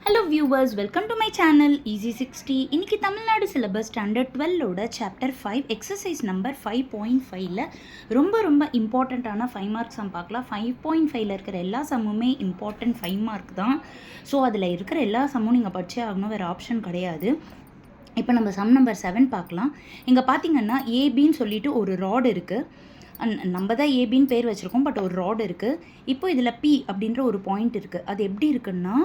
Hello viewers, welcome to my channel Easy 60. இன்னைக்கு Tamil Nadu syllabus standard 12ஓட chapter 5 exercise number 5.5ல ரொம்ப இம்பார்ட்டண்ட்டான 5 மார்க்ஸ் சம் பார்க்கலாம். 5.5ல இருக்கிற எல்லா சம்முமே இம்பார்ட்டன்ட் 5 மார்க் தான். ஸோ அதில் இருக்கிற எல்லா சம்மும் நீங்கள் படிச்சே ஆகணும், வேறு ஆப்ஷன் கிடையாது. இப்போ நம்ம சம் நம்பர் 7 பார்க்கலாம். இங்கே பார்த்தீங்கன்னா ஏபின்னு சொல்லிட்டு ஒரு ராட் இருக்குது. நம்ம தான் ஏபின்னு பேர் வச்சுருக்கோம், பட் ஒரு ராட் இருக்குது. இப்போ இதில் பி அப்படின்ற ஒரு பாயிண்ட் இருக்குது. அது எப்படி இருக்குன்னா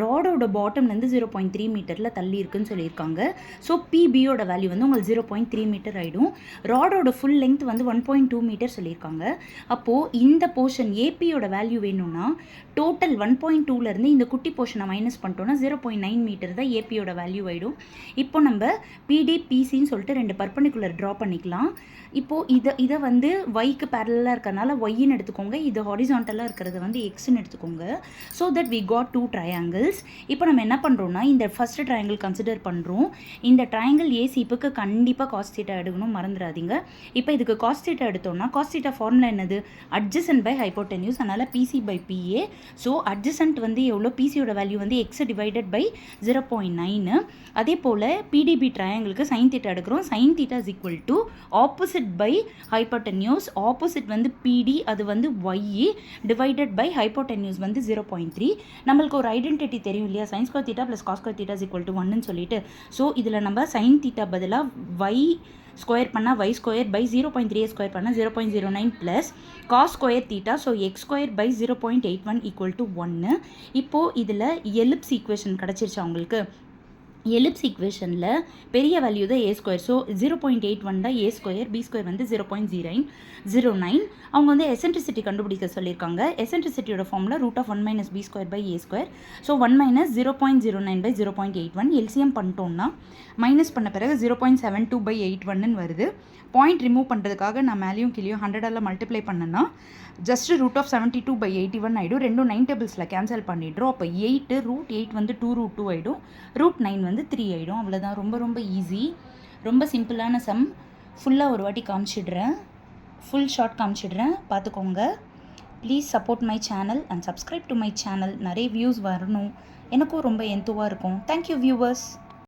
ராடோட பாட்டம்லேருந்து 0.3 மீட்டரில் தள்ளி இருக்குன்னு சொல்லியிருக்காங்க. ஸோ பிபியோட வேல்யூ வந்து உங்களுக்கு 0.3 மீட்டர் ஆகிடும். ராடோட ஃபுல் லென்த் வந்து 1.2 மீட்டர் சொல்லியிருக்காங்க. அப்போது இந்த போர்ஷன் ஏபியோட வேல்யூ வேணும்னா டோட்டல் 1.2லேருந்து இந்த குட்டி போர்ஷனை மைனஸ் பண்ணிட்டோன்னா 0.9 மீட்டர் தான் ஏபியோட வேல்யூ ஆகிடும். இப்போ நம்ம பிடிபிசின்னு சொல்லிட்டு 2 பர்பண்டிகுலர் ட்ரா பண்ணிக்கலாம். இப்போது இதை வந்து ஒய்க்கு பேரலாக இருக்கிறனால ஒய்ன்னு எடுத்துக்கோங்க, இது ஹாரிசான்டலாக இருக்கிறது வந்து எக்ஸ்ன்னு எடுத்துக்கோங்க. So that we got 2 triangles. இப்போ நம்ம என்ன பண்ணுறோம்னா இந்த ஃபஸ்ட்டு ட்ரையாங்கிள் கன்சிடர் பண்ணுறோம். இந்த ட்ரையாங்கிள் ஏசிப்புக்கு கண்டிப்பாக காஸ் தீட்டா எடுக்கணும், மறந்துடாதீங்க. இப்போ இதுக்கு காஸ் தீட்டா எடுத்தோம்னா காஸ் தீட்டா ஃபார்முலா என்னது? Adjacent by hypotenuse. அதனால் PC by PA. So adjacent வந்து எவ்வளோ? பிசியோட வேல்யூ வந்து எக்ஸ் டிவைடட் பை 0.9. அதே போல் பிடிபி ட்ரையாங்கிளுக்கு சைன் தீட்டா எடுக்கிறோம். Sine theta is equal to opposite by hypotenuse. Opposite வந்து பிடி, அது வந்து ஒய் டிவைடட் பை ஹைப்போட்டென்யூஸ் வந்து 0.3. நம்மளுக்கு ஒரு ஐடென்டிட்டி தெரியும் இல்லையா, sine square theta plus cos square theta is equal to 1ன்னு சொல்லிட்டு. ஸோ இதில் நம்ம சைன் தீட்டா பதிலாக ஒய் ஸ்கொயர் பண்ணால் ஒய் ஸ்கொயர் பை 0.3 ஸ்கொயர் பண்ணால் 0.09 plus cos square theta. So x square by 0.81 equal to 1. இப்போது இதில் எலிப்ஸ் ஈக்குவேஷன் கிடச்சிருச்சா உங்களுக்கு? எலிப்ஸ் ஈக்குவேஷனில் பெரிய வேல்யூ தான் ஏ ஸ்கொயர். ஸோ 0.81 தான் ஏ ஸ்கொயர். பி ஸ்கொயர் வந்து 0.09. அவங்க வந்து எசென்ட்ரிசிட்டி கண்டுபிடிக்க சொல்லியிருக்காங்க. எசென்ட்ரிசிட்டியோட formula √1 minus b square by a square. So 1 minus 0.09 by 0.81. LCM பண்ணிட்டோம்னா மைனஸ் பண்ண பிறகு 0.72 பை 81ன்னு வருது. பாயிண்ட் ரிமூவ் பண்ணுறதுக்காக நான் மேலேயும் கீழேயும் 100ஆல் மல்டிப்ளை பண்ணேன்னா ஜஸ்ட் √72 பை 81 ஆகிடும். ரெண்டும் 9 டேபிள்ஸில் கேன்சல் பண்ணிடுறோம். அப்போ 8 √8 வந்து 2√2 ஆகிடும். √9 வந்து 3 ஆகிடும். அவ்வளோதான், ரொம்ப ஈஸி, ரொம்ப சிம்பிளான சம். ஃபுல்லாக ஒரு வாட்டி காமிச்சிடுறேன், ஃபுல் ஷார்ட் காமிச்சிடுறேன், பார்த்துக்கோங்க. Please support my channel and subscribe to my channel. நிறைய வியூஸ் வரணும், எனக்கும் ரொம்ப எந்துவாக இருக்கும். Thank you viewers.